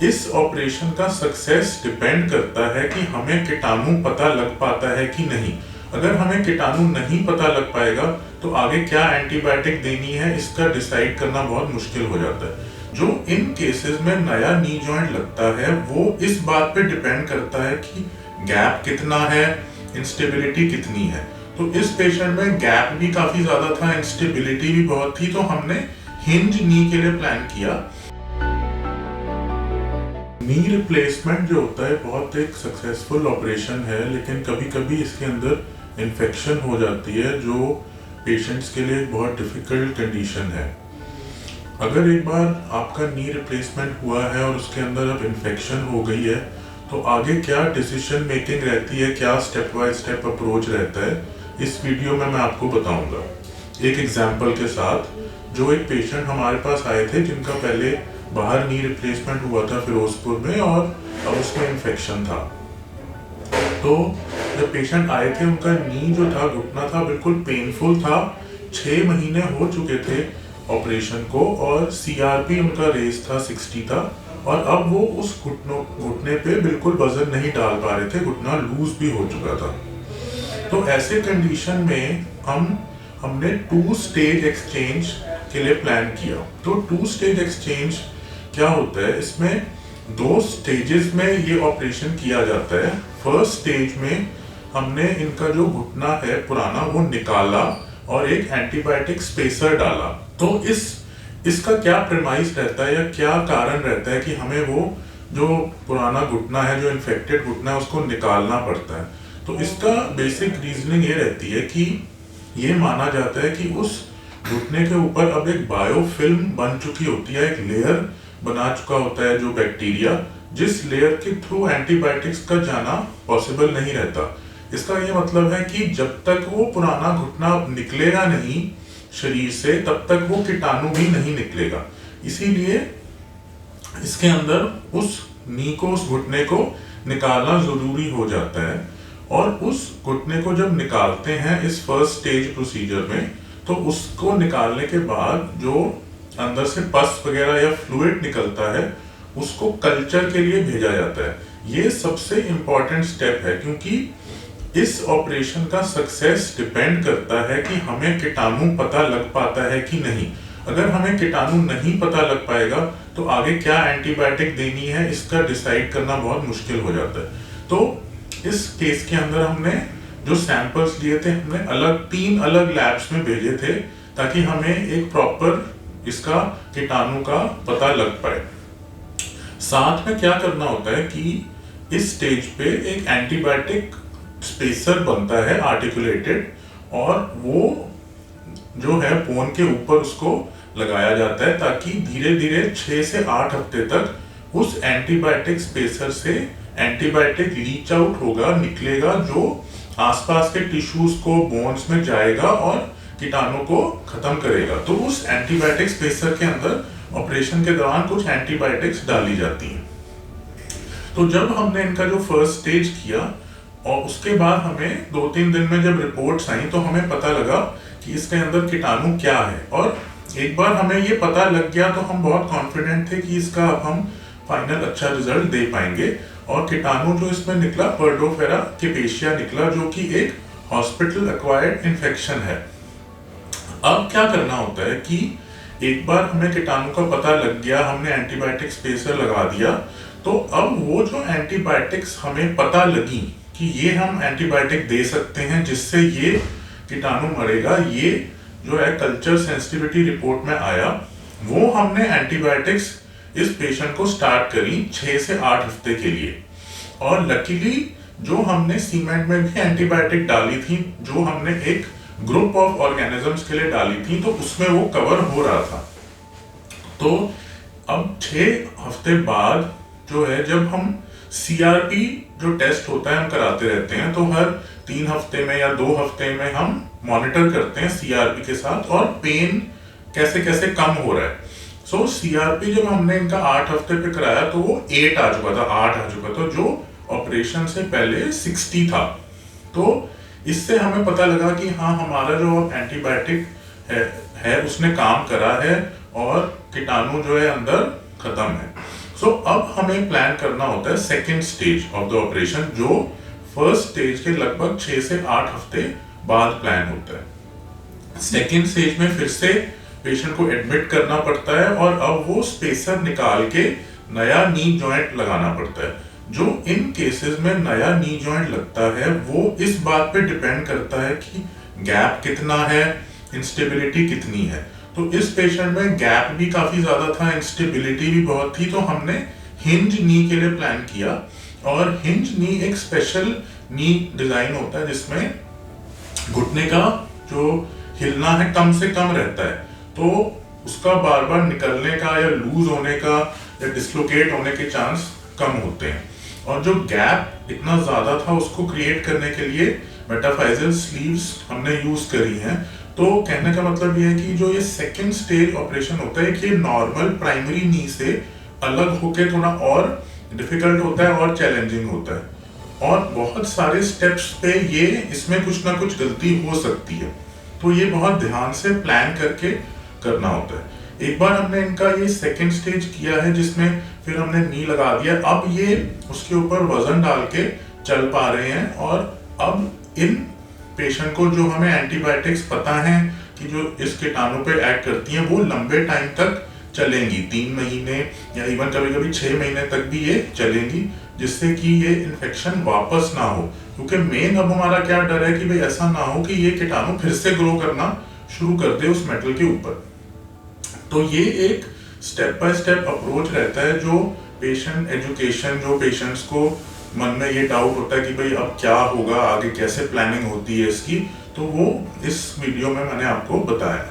इस ऑपरेशन का success depend करता है कि हमें कीटाणु पता लग पाता है कि नहीं। अगर हमें कीटाणु नहीं पता लग पाएगा तो आगे क्या एंटीबायोटिक देनी है इसका डिसाइड करना बहुत मुश्किल हो जाता है। जो इन केसेस में नया नी जॉइंट लगता है वो इस बात पे डिपेंड करता है कि गैप कितना है, इंस्टेबिलिटी कितनी है। तो इस पेशेंट में गैप भी काफी ज्यादा था, इंस्टेबिलिटी भी बहुत थी, तो हमने हिंज नी के लिए प्लान किया। नी रिप्लेसमेंट जो होता है बहुत एक सक्सेसफुल ऑपरेशन है, लेकिन कभी कभी इसके अंदर इन्फेक्शन हो जाती है जो पेशेंट्स के लिए बहुत डिफिकल्ट कंडीशन है। अगर एक बार आपका नी रिप्लेसमेंट हुआ है और उसके अंदर अब इन्फेक्शन हो गई है तो आगे क्या डिसीजन मेकिंग रहती है, क्या स्टेप बाय स्टेप अप्रोच रहता है, इस वीडियो में मैं आपको बताऊंगा एक एग्जांपल के साथ। जो एक पेशेंट हमारे पास आए थे जिनका पहले बाहर नी रिप्लेसमेंट हुआ था फिरोजपुर में और अब उसमें इन्फेक्शन था। तो जब पेशेंट आए थे उनका नी जो था, घुटना था, बिल्कुल पेनफुल था। 6 महीने हो चुके थे ऑपरेशन को और सीआरपी उनका रेस था 60 था और अब वो उस घुटने पे बिल्कुल वजन नहीं डाल पा रहे थे, घुटना लूज भी हो चुका था। तो ऐसे कंडीशन में हमने 2 स्टेज एक्सचेंज के लिए प्लान किया। तो 2 स्टेज एक्सचेंज क्या होता है, इसमें 2 स्टेजेस में ये ऑपरेशन किया जाता है। फर्स्ट स्टेज में हमने इनका जो घुटना है पुराना वो निकाला और एक एंटीबायोटिक स्पेसर डाला। तो इसका क्या प्रेमाइस रहता है या क्या कारण रहता है कि हमें वो जो पुराना घुटना है, जो इन्फेक्टेड घुटना है, उसको निकालना पड़ता है। तो इसका बेसिक रीजनिंग ये रहती है कि ये माना जाता है कि उस घुटने के ऊपर अब एक बायोफिल्म बन चुकी होती है, एक लेयर बना चुका होता है जो बैक्टीरिया, जिस लेयर के थ्रू एंटीबायोटिक्स का जाना पॉसिबल नहीं रहता। इसका ये मतलब है कि जब तक वो पुराना घुटना निकलेगा नहीं शरीर से तब तक वो कीटाणु भी नहीं निकलेगा। इसीलिए इसके अंदर उस नी को, उस घुटने को निकालना जरूरी हो जाता है। और उस घुटने को जब निकालते हैं इस फर्स्ट स्टेज प्रोसीजर में, तो उसको निकालने के बाद जो अंदर से पस वगैरह या फ्लूइड निकलता है उसको कल्चर के लिए भेजा जाता है। ये सबसे इंपॉर्टेंट स्टेप है क्योंकि इस ऑपरेशन का सक्सेस डिपेंड करता है कि हमें कीटाणु पता लग पाता है कि नहीं। अगर हमें कीटाणु नहीं पता लग पाएगा तो आगे क्या एंटीबायोटिक देनी है इसका डिसाइड करना बहुत मुश्किल हो जाता है। तो इस केस के अंदर हमने जो सैंपल्स लिए थे हमने 3 अलग लैब्स में भेजे थे ताकि हमें एक प्रॉपर इसका कीटाणु का पता लग पाए। साथ में क्या करना होता है कि इस स्टेज पे एक एंटीबायोटिक स्पेसर बनता है आर्टिकुलेटेड, और वो जो है बोन के ऊपर उसको लगाया जाता है ताकि धीरे धीरे 6 से 8 हफ्ते तक उस एंटीबायोटिक स्पेसर से एंटीबायोटिक लीच आउट होगा, निकलेगा, जो आसपास के टिश्यूज को, बोन्स में जाएगा और कीटाणु को खत्म करेगा। तो उस एंटीबायोटिक स्पेसर के अंदर ऑपरेशन के दौरान कुछ एंटीबायोटिक्स डाली जाती हैं। तो जब हमने इनका जो फर्स्ट स्टेज किया और उसके बाद हमें 2-3 दिन में जब रिपोर्ट्स आई तो हमें पता लगा कि इसके अंदर कीटाणु क्या है। और एक बार हमें ये पता लग गया तो हम बहुत कॉन्फिडेंट थे कि इसका अब हम फाइनल अच्छा रिजल्ट दे पाएंगे। और कीटाणु जो इसमें निकला पर्डोफेरा कैपेशिया निकला, जो कि एक हॉस्पिटल एक्वायर्ड इन्फेक्शन है। अब क्या करना होता है कि एक बार हमें कीटाणु का पता लग गया, हमने एंटीबायोटिक स्पेसर लगा दिया, तो अब वो जो एंटीबायोटिक्स हमें पता लगी कि ये हम एंटीबायोटिक दे सकते हैं जिससे ये कीटाणु मरेगा, ये जो है कल्चर सेंसिटिविटी रिपोर्ट में आया, वो हमने एंटीबायोटिक्स इस पेशेंट को स्टार्ट करी 6 से 8 हफ्ते के लिए। और लकीली जो हमने सीमेंट में भी एंटीबायोटिक डाली थी, जो हमने एक ग्रुप ऑफ ऑर्गेनिजम्स के लिए डाली थी, तो उसमें वो कवर हो रहा था। तो अब 6 हफ्ते बाद जो है, जब हम सीआरपी जो टेस्ट होता है हम कराते रहते हैं, तो हर 3 हफ्ते में या 2 हफ्ते में हम मॉनिटर करते हैं सीआरपी के साथ और पेन कैसे कैसे कम हो रहा है। सो सीआरपी जब हमने इनका 8 हफ्ते पे कराया तो वो 8 आ चुका था, 8 आ चुका था, जो ऑपरेशन से पहले 60 था। तो इससे हमें पता लगा कि हाँ, हमारा जो एंटीबायोटिक है उसने काम करा है और कीटाणु जो है अंदर खत्म है। सो अब हमें प्लान करना होता है second stage of the operation, जो फर्स्ट स्टेज के लगभग 6 से 8 हफ्ते बाद प्लान होता है। सेकेंड स्टेज में फिर से पेशेंट को एडमिट करना पड़ता है और अब वो स्पेसर निकाल के नया नी जॉइंट लगाना पड़ता है। जो इन केसेस में नया नी जॉइंट लगता है वो इस बात पे डिपेंड करता है कि गैप कितना है, इंस्टेबिलिटी कितनी है। तो इस पेशेंट में गैप भी काफी ज्यादा था, इंस्टेबिलिटी भी बहुत थी, तो हमने हिंज नी के लिए प्लान किया। और हिंज नी एक स्पेशल नी डिजाइन होता है जिसमें घुटने का जो हिलना है कम से कम रहता है, तो उसका बार बार निकलने का या लूज होने का या डिस्लोकेट होने के चांस कम होते हैं। और जो गैप इतना ज्यादा था उसको क्रिएट करने के लिए मेटाफाइजल स्लीव्स हमने यूज करी हैं। तो कहने का मतलब ये है कि जो ये सेकेंड स्टेज ऑपरेशन होता है कि नॉर्मल प्राइमरी नी से अलग होके थोड़ा और डिफिकल्ट होता है और चैलेंजिंग होता है, और बहुत सारे स्टेप्स पे ये इसमें कुछ ना कुछ गलती हो सकती है। तो ये बहुत ध्यान से प्लान करके करना होता है। एक बार हमने इनका ये सेकेंड स्टेज किया है जिसमें फिर हमने नी लगा दिया, अब ये उसके ऊपर वजन डाल के चल पा रहे हैं। और अब इन पेशेंट को जो हमें एंटीबायोटिक्स पता है कि जो इस कीटाणु पे एक्ट करती हैं वो लंबे टाइम तक चलेंगी, 3 महीने या इवन कभी कभी 6 महीने तक भी ये चलेंगी, जिससे कि ये इन्फेक्शन वापस ना हो। क्योंकि मेन अब हमारा क्या डर है कि भाई ऐसा ना हो कि ये कीटाणु फिर से ग्रो करना शुरू कर दे उस मेटल के ऊपर। तो ये एक स्टेप बाय स्टेप अप्रोच रहता है जो पेशेंट एजुकेशन, जो पेशेंट्स को मन में ये डाउट होता है कि भाई अब क्या होगा आगे, कैसे प्लानिंग होती है इसकी, तो वो इस वीडियो में मैंने आपको बताया।